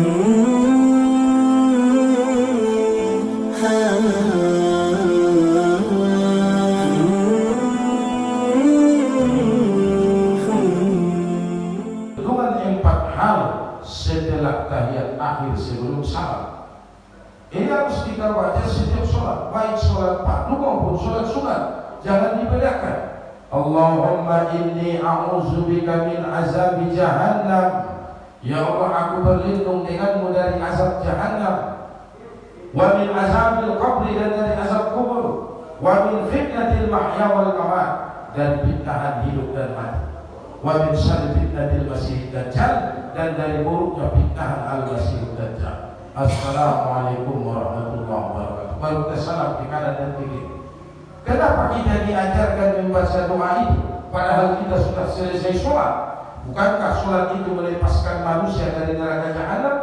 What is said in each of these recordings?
empat hal setelah tahiyat akhir sebelum salam. Ini harus kita baca setiap sholat, baik sholat fardu maupun sholat sunat. Jangan dibedakan. Allahumma inni a'udzubika min azabi jahannam. Ya Allah, aku berlindung denganmu dari azab jahannam, wa min azabil qabri, dan dari azab kubur, wa min fitnatil mahya wal mamat, dan fitnahan hidup dan mati, wa min syarri fitnatil masih dajjal, dan dari buruknya fitnahan al-masih dajjal. Assalamualaikum warahmatullahi wabarakatuh. Baru kita salam di kanan dan kiri. Kenapa kita diajarkan membaca doa itu padahal kita sudah selesai sholat? Bukankah sholat itu melepaskan manusia dari neraka jahanam?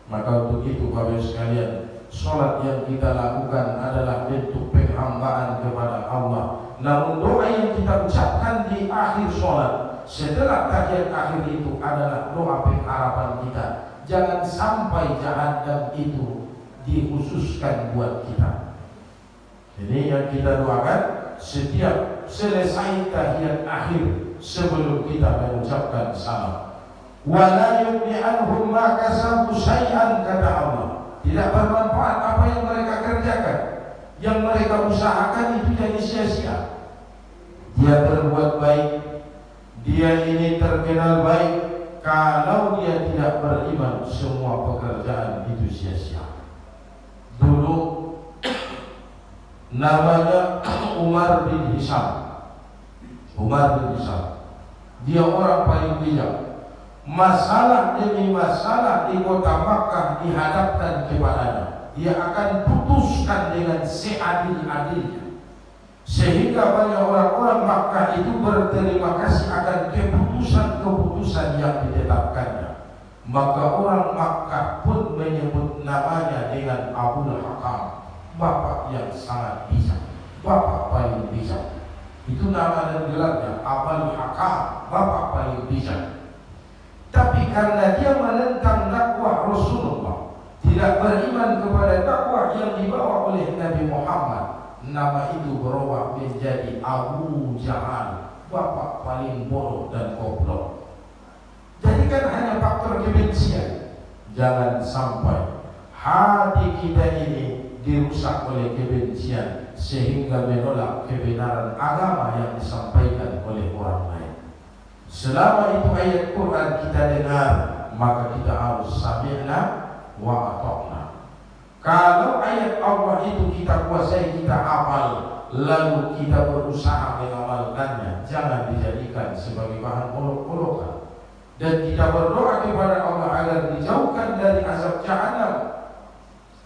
Maka untuk itu Bapak sekalian, sholat yang kita lakukan adalah bentuk penghambaan kepada Allah. Namun doa yang kita ucapkan di akhir sholat setelah tahiyat akhir itu adalah doa pengharapan kita. Jangan sampai jahanam itu dikhususkan buat kita. Ini yang kita doakan setiap selesai tahiyat akhir sebelum kita mengucapkan salam. Wala yughni anhum ma kasabu syai'an, kata Allah. Tidak bermanfaat apa yang mereka kerjakan, yang mereka usahakan itu jadi sia-sia. Dia berbuat baik, dia ini terkenal baik, kalau dia tidak beriman semua pekerjaan itu sia-sia. Dulu namanya Umar bin Hisham. Umar bin Hisham, dia orang paling bijak. Masalah demi masalah di kota Makkah dihadapkan kepadanya, dia akan putuskan dengan seadil-adilnya, sehingga banyak orang-orang Makkah itu berterima kasih akan keputusan-keputusan yang ditetapkannya. Maka orang Makkah pun menyebut namanya dengan Abul Hakam, bapak yang sangat bijak, bapak paling bijak. Itu nama dan gelarnya, Abul Hakam, bapak paling bijak. Tapi karena dia menentang dakwah Rasulullah, tidak beriman kepada dakwah yang dibawa oleh Nabi Muhammad, nama itu berubah menjadi Abu Jahal, bapak paling bodoh dan goblok. Jadi kan hanya faktor kebencian. Jangan sampai hati kita ini dirusak oleh kebencian sehingga menolak kebenaran agama yang disampaikan oleh orang lain. Selama itu ayat Quran kita dengar, maka kita harus sami'na wa ata'na. Kalau ayat Allah itu kita kuasai, kita hafal, lalu kita berusaha mengamalkannya, jangan dijadikan sebagai bahan olok-olokan. Dan kita berdoa kepada Allah agar dijauhkan dari azab jahannam.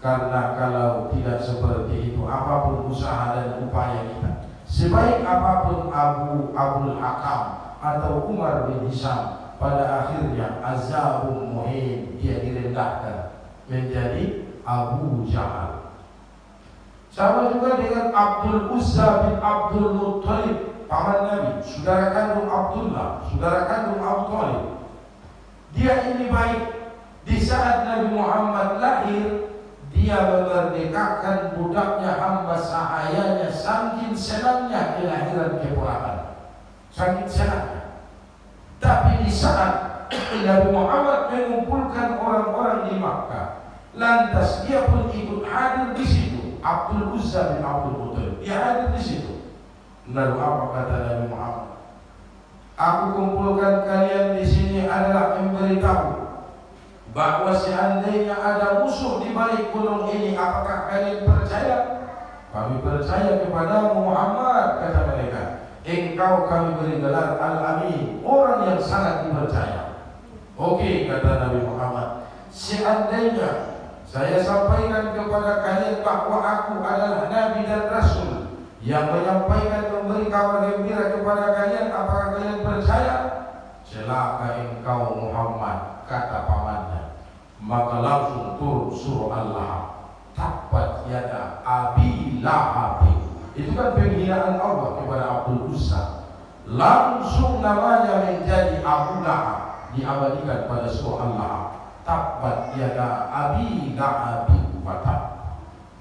Karena kalau tidak seperti itu, apapun usaha dan upaya kita, sebaik apapun Abul Hakam atau Umar bin Hisham, pada akhirnya azabun muhin, dia direndahkan menjadi Abu Jahal. Sama juga dengan Abdul Uzza bin Abdul Muttalib, paman Nabi, saudara kandung Abdullah, saudara kandung Abu Thalib. Dia ini baik. Di saat Nabi Muhammad lahir, dia memerdekakan budaknya, hamba sahayanya, saking senangnya kelahiran keponakan, saking senangnya. Tapi di saat Nabi Muhammad mengumpulkan orang-orang di Makkah, lantas dia pun ikut hadir di situ. Abdul Uzza bin Abdul Muttalib, dia hadir di situ. Lalu apa kata Nabi Muhammad? Aku kumpulkan kalian di sini adalah memberitahu bahwa seandainya ada musuh di balik gunung ini, apakah kalian percaya? Kami percaya kepada Muhammad, kata mereka. Engkau kami beri gelar Al-Amin, orang yang sangat dipercaya. Oke, kata Nabi Muhammad, seandainya saya sampaikan kepada kalian bahwa aku adalah Nabi dan Rasul yang menyampaikan, memberi kabar gembira kepada kalian, apakah kalian percaya? Celaka engkau Muhammad, kata pamannya. Maka langsung turun surah Allah, tabbat yada abi lahab. Itu kan penghinaan Allah kepada Abdul Uzza. Langsung namanya menjadi Abu Lahab, diabadikan pada surah Allah. tabbat yada abi abi fata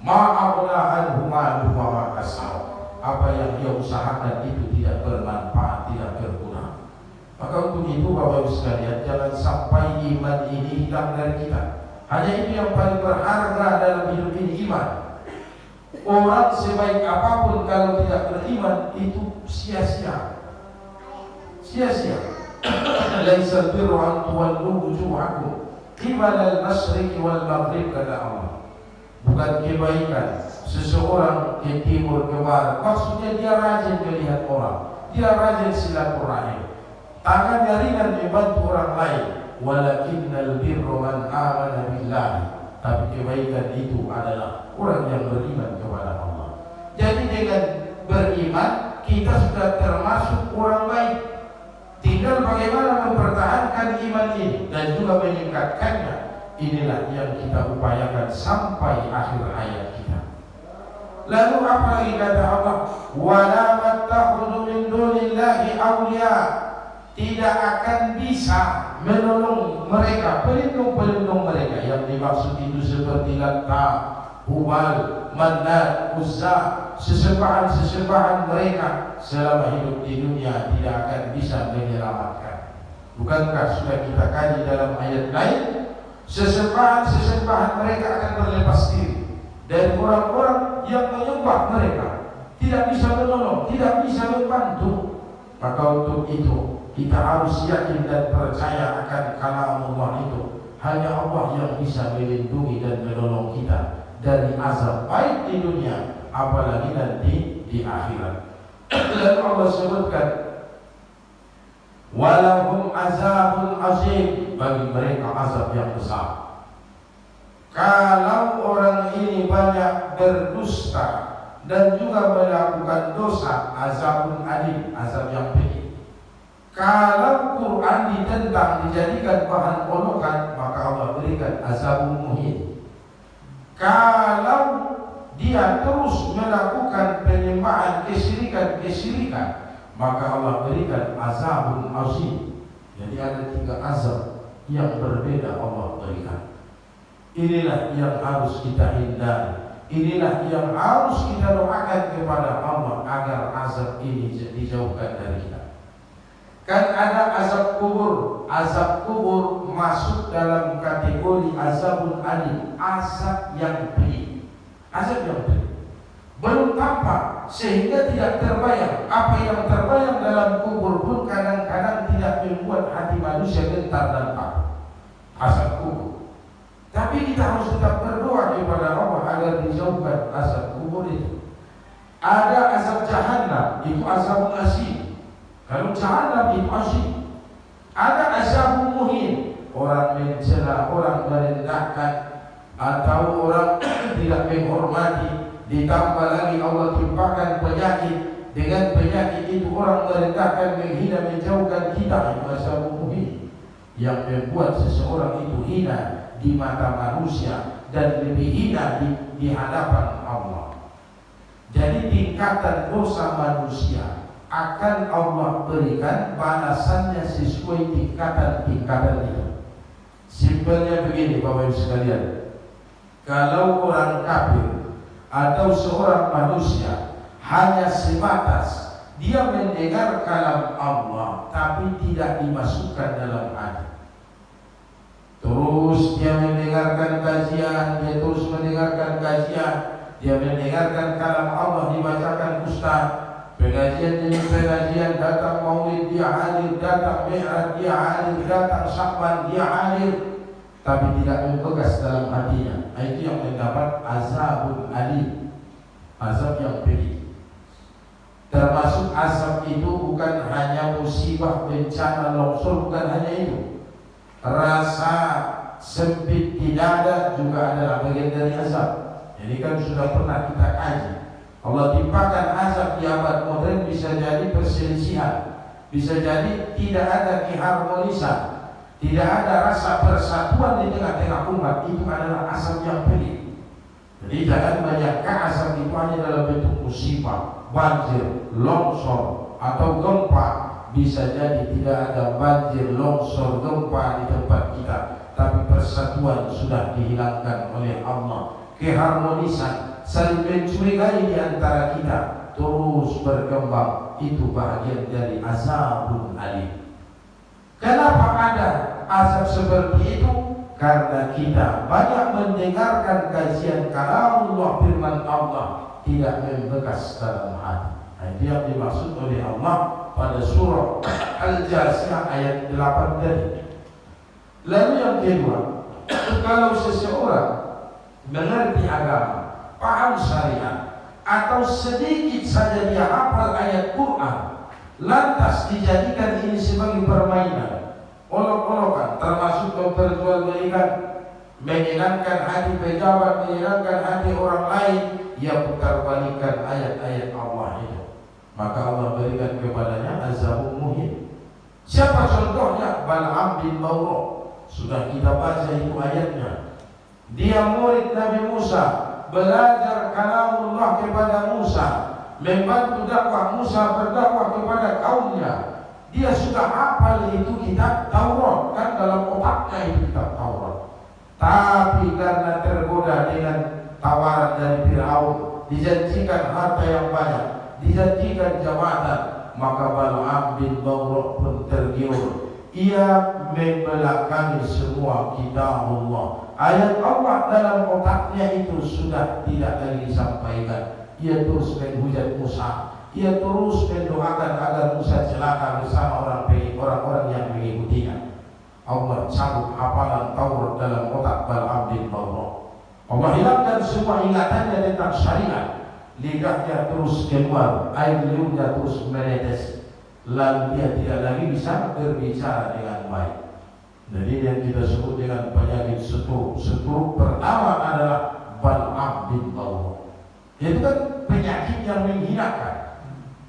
ma aghna anhu maluhu wa ma kasab. Apa yang dia usahakan itu tidak bermanfaat, tidak berguna. Maka untuk itu Bapak Ibu sekalian, jangan sampai iman ini hilang dari kita. Hanya itu yang paling berharga dalam hidup ini, iman. Orang sebaik apapun kalau tidak beriman itu sia-sia. Sia-sia. Laisa birru an tuwallu wujuhakum qibala al-masyriq wal maghrib, kata Allah. Bukan kebaikan seseorang ke timur ke barat. Maksudnya dia rajin melihat orang, dia rajin silaturahim, tangannya ringan membantu orang lain. Walakinnal birra man amana billahi. Tapi kebaikan itu adalah orang yang beriman kepada Allah. Jadi dengan beriman kita sudah termasuk orang baik. Tinggal bagaimana mempertahankan iman ini dan juga meningkatkannya. Inilah yang kita upayakan sampai akhir hayat kita. Lalu apa lagi kata Allah? Wala mattakhudhu min dunillahi awliya. Tidak akan bisa menolong mereka, pelindung-pelindung mereka. Yang dimaksud itu seperti Latta, Hubal, Manat, Uzza, sesembahan-sesembahan mereka selama hidup di dunia tidak akan bisa menyelamatkan. Bukankah sudah kita kaji dalam ayat lain? Sesembahan-sesembahan mereka akan berlepas diri dari orang-orang yang menyembah mereka, tidak bisa menolong, tidak bisa membantu. Maka untuk itu kita harus yakin dan percaya akan kalam Allah itu. Hanya Allah yang bisa melindungi dan menolong kita dari azab baik di dunia, apalagi nanti di akhirat. Dan Allah sebutkan, walahum azabun azim, bagi mereka azab yang besar. Kalau orang ini banyak berdusta dan juga melakukan dosa, azabun alim, azab yang pedih. Kalau Quran ditentang, dijadikan bahan olokan, maka Allah berikan azabun muhin. Kalau dia terus melakukan penyembahan kesyirikan, maka Allah berikan azabun azim. Jadi ada 3 azab yang berbeda Allah berikan. Inilah yang harus kita hindari. Inilah yang harus kita doakan kepada Allah agar azab ini dijauhkan dari kita. Kan ada azab kubur. Azab kubur masuk dalam kategori azabun alim, azab yang pedih. Azab yang pedih belum tampak sehingga tidak terbayang. Apa yang terbayang dalam kubur pun kadang-kadang tidak membuat hati manusia gentar dan takut. Azab kubur. Tapi kita harus tetap berdoa kepada Allah agar dijauhkan azab kubur itu. Ada azab jahannam, itu azab asyik. Kalau jahannam itu asyik. Ada azab muhin, orang mencela, orang merendahkan, atau orang tidak menghormati. Ditambah lagi Allah timpakan penyakit. Dengan penyakit itu orang merendahkan, menghina, menjauhkan kita. Itu azab muhin yang membuat seseorang itu hina di mata manusia dan lebih hina di hadapan Allah. Jadi tingkatan dosa manusia akan Allah berikan balasannya sesuai tingkatan-tingkatan itu. Simpelnya begini Bapak Ibu sekalian, kalau orang kafir atau seorang manusia hanya sebatas dia mendengar kalam Allah tapi tidak dimasukkan dalam hati, terus dia mendengarkan kajian, dia terus mendengarkan kajian, dia mendengarkan kalam Allah dibacakan ustaz, pengajian demi pengajian, datang maulid dia hadir, datang mi'raj dia hadir, datang syakban dia hadir, tapi tidak membekas dalam hatinya. Itu yang mendapat azabun alim, azab yang pedih. Termasuk azab itu bukan hanya musibah, bencana, longsor, bukan hanya itu. Rasa sempit di dada juga adalah bagian dari azab. Jadi kan sudah pernah kita kaji, Allah timpakan azab di abad modern bisa jadi perselisihan, bisa jadi tidak ada keharmonisan, tidak ada rasa persatuan di tengah-tengah umat. Itu adalah azab yang pedih. Jadi jangan bayangkan azab itu hanya dalam bentuk musibah, banjir, longsor, atau gempa. Bisa jadi tidak ada banjir, longsor, gempa di tempat kita, tapi persatuan sudah dihilangkan oleh Allah, keharmonisan saling mencurigai di antara kita terus berkembang, itu bahagian dari azabun alim. Kenapa ada azab seperti itu? Karena kita banyak mendengarkan kajian kalamullah, firman Allah, tidak membekas dalam hati. Itu yang dimaksud oleh Allah pada surah Al-Jasiyah ayat 8 tadi. Lalu yang kedua, kalau seseorang mengerti agama, paham syariat, atau sedikit saja dia hafal ayat Quran, lantas dijadikan ini sebagai permainan, olok-olokan, termasuk memperjualbelikan, menyenangkan hati pejabat, menyenangkan hati orang lain, ia putar balikan ayat-ayat Allah itu, maka Allah berikan kepadanya azabun muhin. Siapa contohnya? Bal'am bin Bawrah. Sudah kita baca itu ayatnya. Dia murid Nabi Musa, belajar kalamullah kepada Musa, membantu dakwah Musa berdakwah kepada kaumnya. Dia sudah hafal itu kitab Taurat, kan dalam otaknya itu kitab Taurat. Tapi karena tergoda dengan tawaran dari Fir'aun, dijanjikan harta yang banyak, dijanjikan jabatan, maka Bal'am bin Bawrah pun tergiur. Ia membelakangi semua kitabullah. Ayat Allah dalam otaknya itu sudah tidak lagi disampaikan. Ia terus menghujat Musa. Ia terus mendoakan agar Musa celaka bersama orang-orang yang mengikutinya. Allah cabut hafalan Taurat dalam otak Bal'am bin Bawrah. Allah hilangkan semua ingatannya tentang syariat. Lidahnya terus keluar, air liurnya terus menetes, lalu dia tidak lagi bisa berbicara dengan baik. Jadi yang kita sebut dengan penyakit stroke. Stroke pertama adalah Bal'am bin Bawrah. Itu kan penyakit yang menghinakan.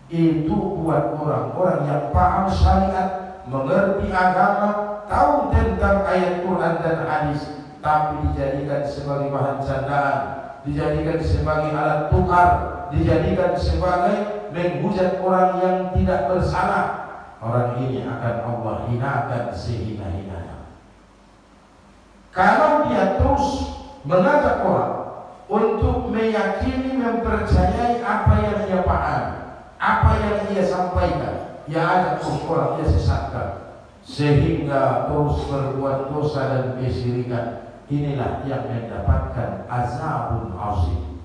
Itu buat orang-orang yang paham syariat, mengerti agama, tahu tentang ayat Quran dan hadis, tapi dijadikan sebagai bahan candaan, dijadikan sebagai alat tukar, dijadikan sebagai menghujat orang yang tidak bersalah. Orang ini akan Allah hinakan sehina-hinanya. Kalau dia terus mengajak orang untuk meyakini, mempercayai apa yang dia paham, apa yang dia sampaikan, dia ajak orang, dia sesatkan, sehingga terus berbuat dosa dan kesyirikan, inilah yang mendapatkan azabun azim.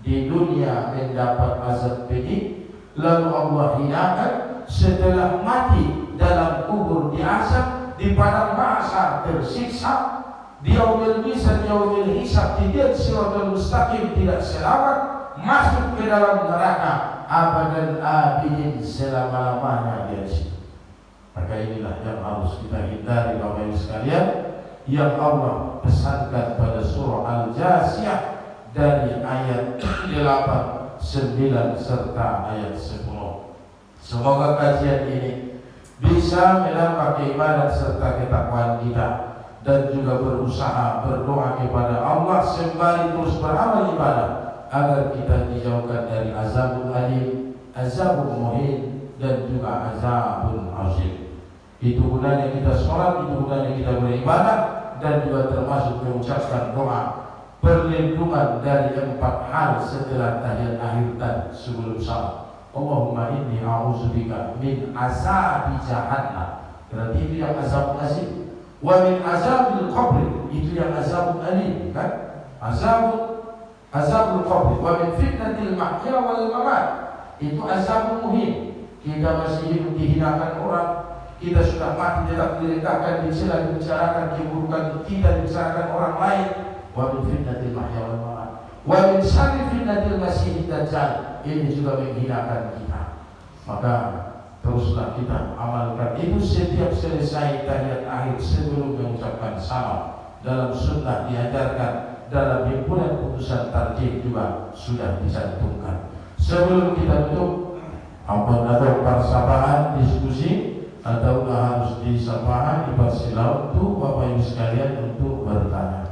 Di dunia mendapat azab pedih, lalu Allah hinakan. Setelah mati dalam kubur diazab, di padang mahsyar tersiksa, di yaumil misal, yaumil hisab, tidak siratal mustaqim, tidak selamat, masuk ke dalam neraka abadan abidin, selama-lamanya di situ. Maka inilah yang harus kita hindari Bapak Ibu sekalian, yang Allah pesankan pada surah Al-Jasiyah dari ayat 8, 9 serta ayat 10. Semoga kajian ini bisa menambah keimanan serta ketakwaan kita, dan juga berusaha berdoa kepada Allah sembari terus beramal ibadah agar kita dijauhkan dari azabul alim, azabul muhin, dan juga azabul azim. Itu gunanya kita sholat, itu gunanya kita beribadah, dan juga termasuk mengucapkan doa perlindungan dari 4 hal setelah tahiyat akhir dan sebelum salat. Allahumma inni a'udzubika min azabi jahannam, berarti itu yang azab azim, wa min azabil qabr, itu yang azab alim, kan? Azabul qabr, wa min fitnatil mahya wal mamat, itu azab muhin. Kita masih hidup dihinakan orang, kita sudah mati tetap direndahkan, dicela, dibicarakan keburukan kita, dibicarakan orang lain. Wa min fitnatil mahya wal mamat, wa min syarri fitnatil masiihid dajjal, ini juga menghinakan kita. Maka teruslah kita amalkan itu setiap selesai tahiyat akhir sebelum mengucapkan salam. Dalam sunnah diajarkan, dalam himpunan putusan tarjih juga sudah dicantumkan. Sebelum kita tutup, apa ada persamaan diskusi atau harus disapaan, dipersilakan untuk Bapak Ibu sekalian untuk bertanya.